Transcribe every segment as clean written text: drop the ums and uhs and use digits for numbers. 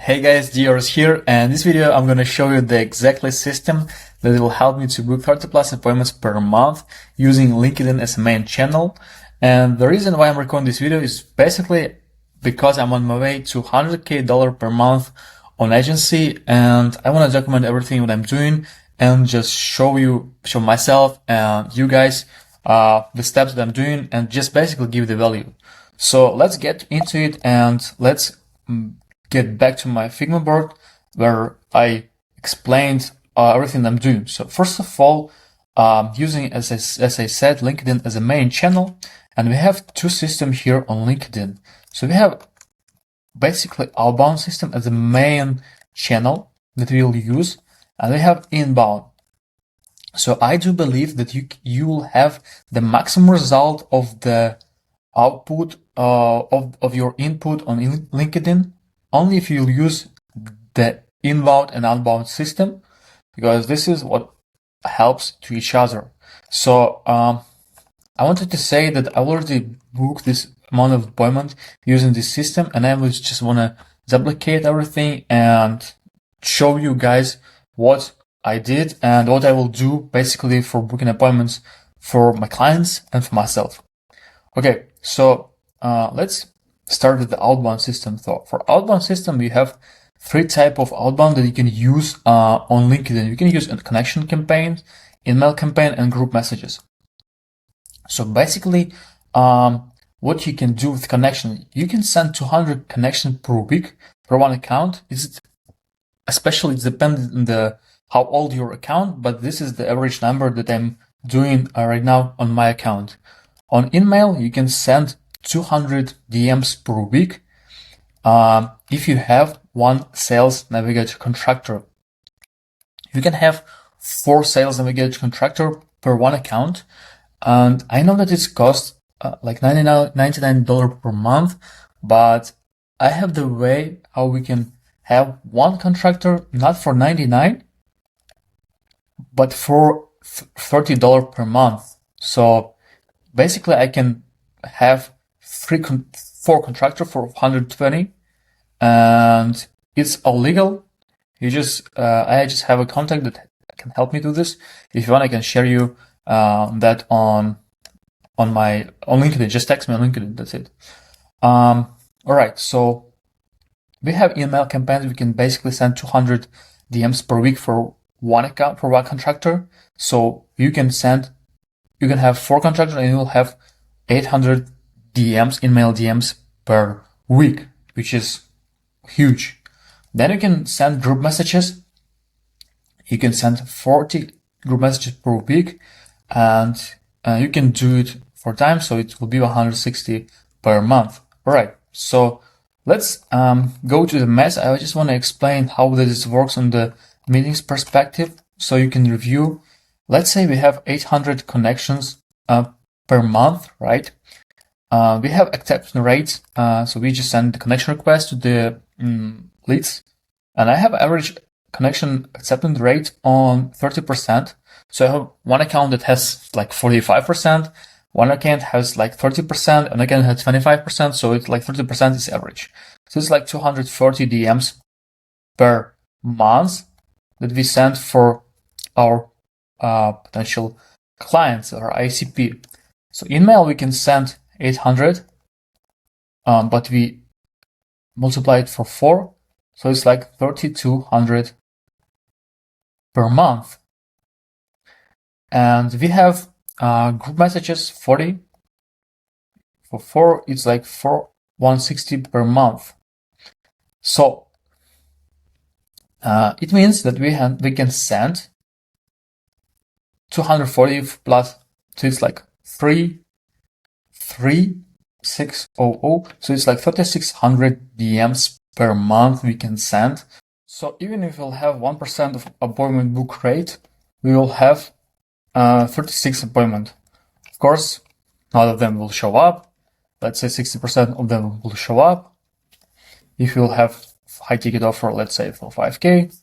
Hey guys, Dior's here, and in this video I'm going to show you the exactly system that will help me to book 30 plus appointments per month using LinkedIn as a main channel. And the reason why I'm recording this video is basically because I'm on my way to $100K per month on agency, and I want to document everything what I'm doing and just show myself and you guys the steps that I'm doing and just basically give the value. So let's get into it and let's get back to my Figma board where I explained everything I'm doing. So first of all, using, as I said, LinkedIn as a main channel, and we have two systems here on LinkedIn. So we have basically outbound system as a main channel that we'll use, and we have inbound. So I do believe that you will have the maximum result of the output of your input on LinkedIn only if you use the inbound and outbound system, because this is what helps to each other. So I wanted to say that I already booked this amount of appointment using this system, and I just want to duplicate everything and show you guys what I did and what I will do basically for booking appointments for my clients and for myself. Okay, so let's start with the outbound system. So for outbound system, we have three types of outbound that you can use on LinkedIn. You can use a connection campaign, email campaign, and group messages. So basically, what you can do with connection, you can send 200 connections per week per one account. It's dependent on how old your account, but this is the average number that I'm doing right now on my account. On email, you can send 200 DMs per week if you have one sales navigator contractor. You can have 4 sales navigator contractor per one account, and I know that it's cost like $99 per month, but I have the way how we can have one contractor not for $99 but for $30 per month. So basically I can have 4 contractors for $120, and it's all legal. I just have a contact that can help me do this. If you want, I can share you that on LinkedIn. Just text me on LinkedIn. That's it. All right. So we have email campaigns. We can basically send 200 DMs per week for one account, for one contractor. So you can have 4 contractors, and you will have 800 DMs, email DMs per week, which is huge. Then you can send group messages. You can send 40 group messages per week, and you can do it 4 times, so it will be 160 per month. All right, so let's go to the mess. I just want to explain how this works on the meetings perspective, so you can review. Let's say we have 800 connections per month, right? We have acceptance rates, so we just send the connection request to the leads, and I have average connection acceptance rate on 30%. So I have one account that has like 45%, one account has like 30%, and again has 25%, so it's like 30% is average. So it's like 240 DMs per month that we send for our potential clients or ICP. So email we can send 800, but we multiply it for 4, so it's like 3,200 per month. And we have group messages 40. For 4, it's like 160 per month. So it means that we can send 240 plus, so it's like 3,600. So it's like 3,600 DMs per month we can send. So even if we'll have 1% of appointment book rate, we will have 36 appointments. Of course, none of them will show up. Let's say 60% of them will show up. If you'll have high ticket offer, let's say for 5K.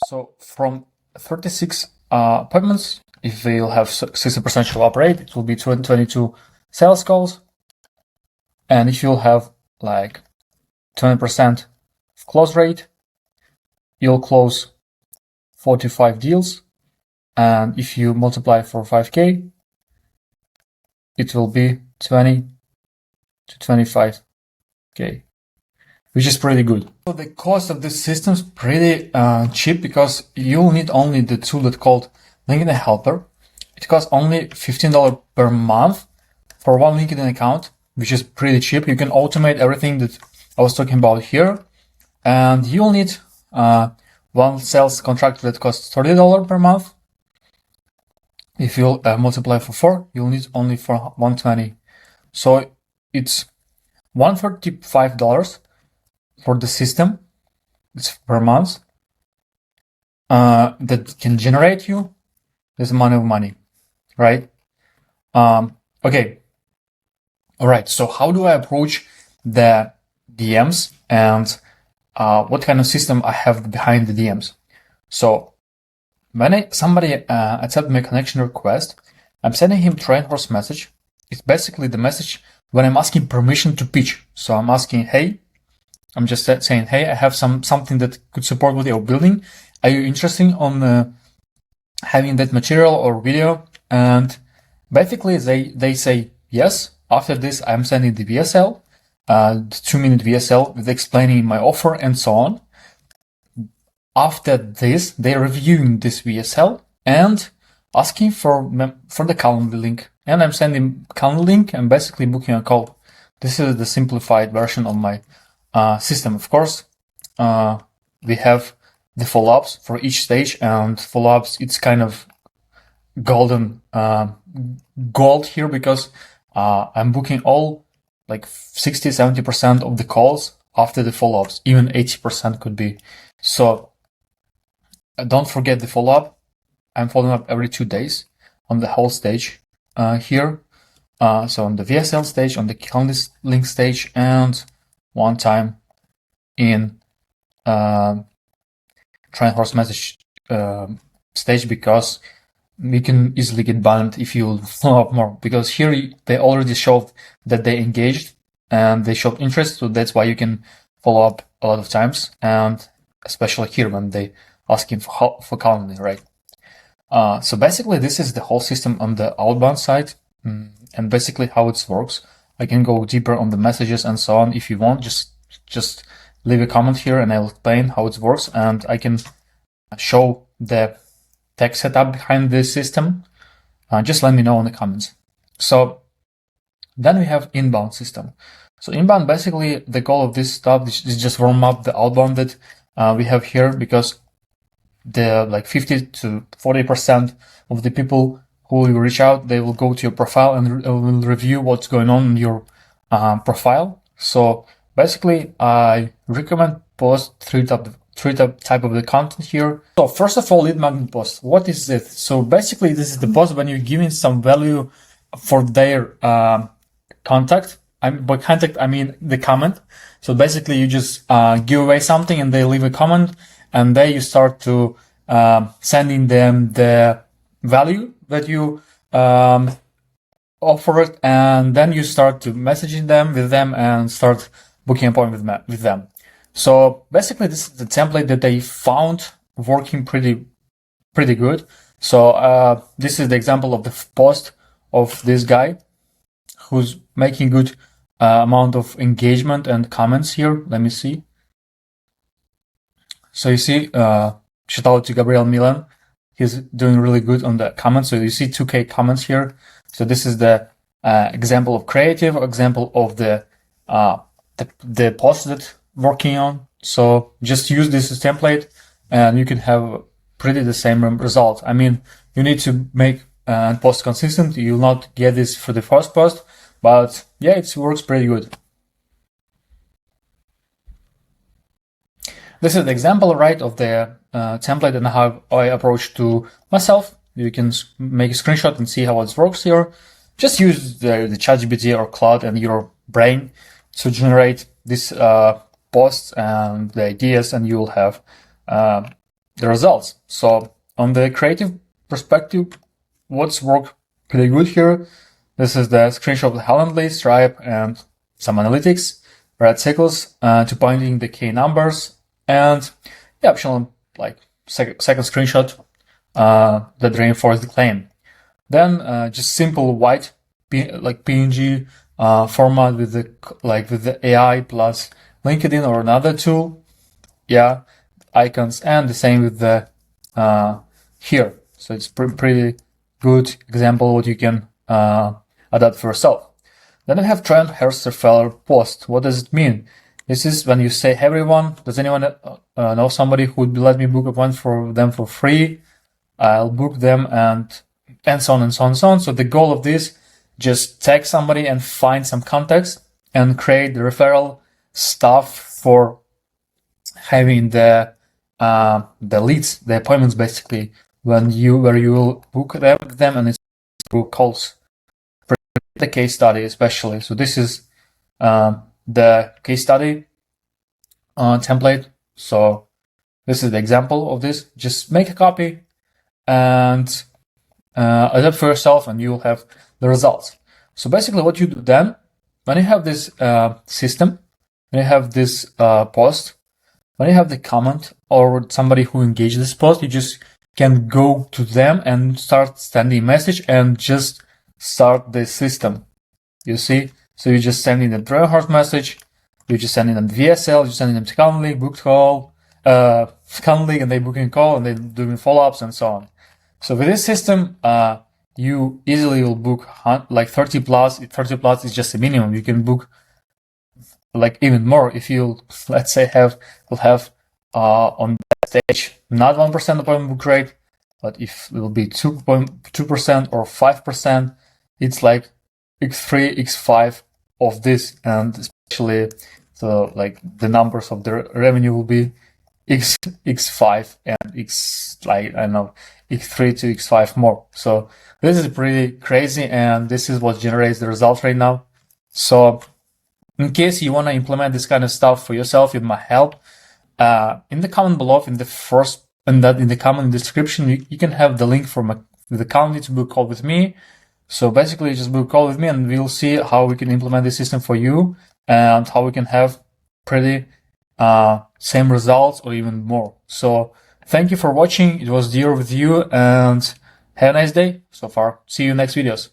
So from 36 appointments, if they'll have 60% show up rate, it will be 22 sales calls. And if you'll have like 20% close rate, you'll close 45 deals. And if you multiply for 5K, it will be 20 to 25K, which is pretty good. So the cost of this system is pretty cheap because you'll need only the tool that's called LinkedIn Helper. It costs only $15 per month for one LinkedIn account, which is pretty cheap. You can automate everything that I was talking about here. And you'll need one sales contract that costs $30 per month. If you multiply for 4, you'll need only for 120. So it's $135 for the system. It's per month. That can generate you this amount of money, right? Okay. All right. So how do I approach the DMs and what kind of system I have behind the DMs? So when somebody accepts my connection request, I'm sending him train horse message. It's basically the message when I'm asking permission to pitch. So I'm asking, hey, I'm just saying, hey, I have something that could support what you're building. Are you interested on having that material or video? And basically they say yes. After this, I'm sending the VSL, the 2-minute VSL with explaining my offer and so on. After this, they're reviewing this VSL and asking for the calendar link. And I'm sending calendar link and basically booking a call. This is the simplified version of my system. Of course, we have the follow-ups for each stage, and follow-ups, it's kind of golden gold here because I'm booking all like 60-70% of the calls after the follow-ups, even 80% could be. So don't forget the follow-up. I'm following up every 2 days on the whole stage here. So on the VSL stage, on the calendar link stage, and one time in train horse message stage, because we can easily get banned if you follow up more, because here they already showed that they engaged and they showed interest. So that's why you can follow up a lot of times, and especially here when they asking for calendar, right? So basically this is the whole system on the outbound side, and basically how it works. I can go deeper on the messages and so on. If you want, just leave a comment here and I'll explain how it works, and I can show the tech setup behind this system. Just let me know in the comments. So then we have inbound system. So inbound, basically the goal of this stuff is just warm up the outbound that we have here, because the like 50 to 40% of the people who will reach out, they will go to your profile and will review what's going on in your profile. So basically, I recommend post three type of the content here. So first of all, lead magnet post. What is it? So basically, this is the post when you're giving some value for their contact. By contact, I mean the comment. So basically, you just give away something and they leave a comment, and then you start to sending them the value that you offer it, and then you start to messaging them with them and start booking an appointment with them. So basically, this is the template that they found working pretty good. So this is the example of the post of this guy who's making good amount of engagement and comments here. Let me see. So you see, shout out to Gabriel Milan. He's doing really good on the comments. So you see 2K comments here. So this is the example of creative, example of the post that working on. So just use this as template and you can have pretty the same result. I mean, you need to make post consistent. You'll not get this for the first post, but yeah, it works pretty good. This is the example, right, of the template and how I approach to myself. You can make a screenshot and see how it works here. Just use the ChatGPT or Claude and your brain to generate this posts and the ideas, and you will have the results. So on the creative perspective, what's worked pretty good here? This is the screenshot of the Calendly, Stripe, and some analytics, red circles to pointing the key numbers, and the optional like second screenshot that reinforce the claim. Then just simple white PNG format with the AI plus LinkedIn or another tool, yeah, icons, and the same with the here. So it's pretty good example what you can adapt for yourself. Then I have Trent Hersterfeller post. What does it mean? This is when you say, hey everyone, does anyone know somebody who would let me book a point for them for free? I'll book them and so on and so on and so on. So the goal of this, just tag somebody and find some context and create the referral stuff for having the leads, the appointments basically, where you will book them and it's book calls. For the case study especially. So this is the case study template. So this is the example of this. Just make a copy and adapt for yourself, and you will have the results. So basically, what you do then, when you have this system, when you have this post, when you have the comment or somebody who engaged this post, you just can go to them and start sending a message and just start the system. You see? So you just send in the Trailheart message, you just send in them VSL, you send in them to Calendly, booked call, Calendly, and they booking call, and they doing follow-ups and so on. So with this system, you easily will book like 30 plus. 30 plus is just a minimum. You can book like even more if you, let's say, will have on that stage not 1% appointment book rate, but if it will be 2% or 5%, it's like x3, x5 of this, and especially so like the numbers of the revenue will be x5 and x3 to x5 more. So this is pretty crazy, and this is what generates the results right now. So in case you want to implement this kind of stuff for yourself with my help, in the comment below, in the comment description, you can have the link for the Calendly to book a call with me. So basically, just book a call with me, and we'll see how we can implement this system for you and how we can have pretty same results or even more. So thank you for watching. It was Dior with you, and have a nice day so far. See you next videos.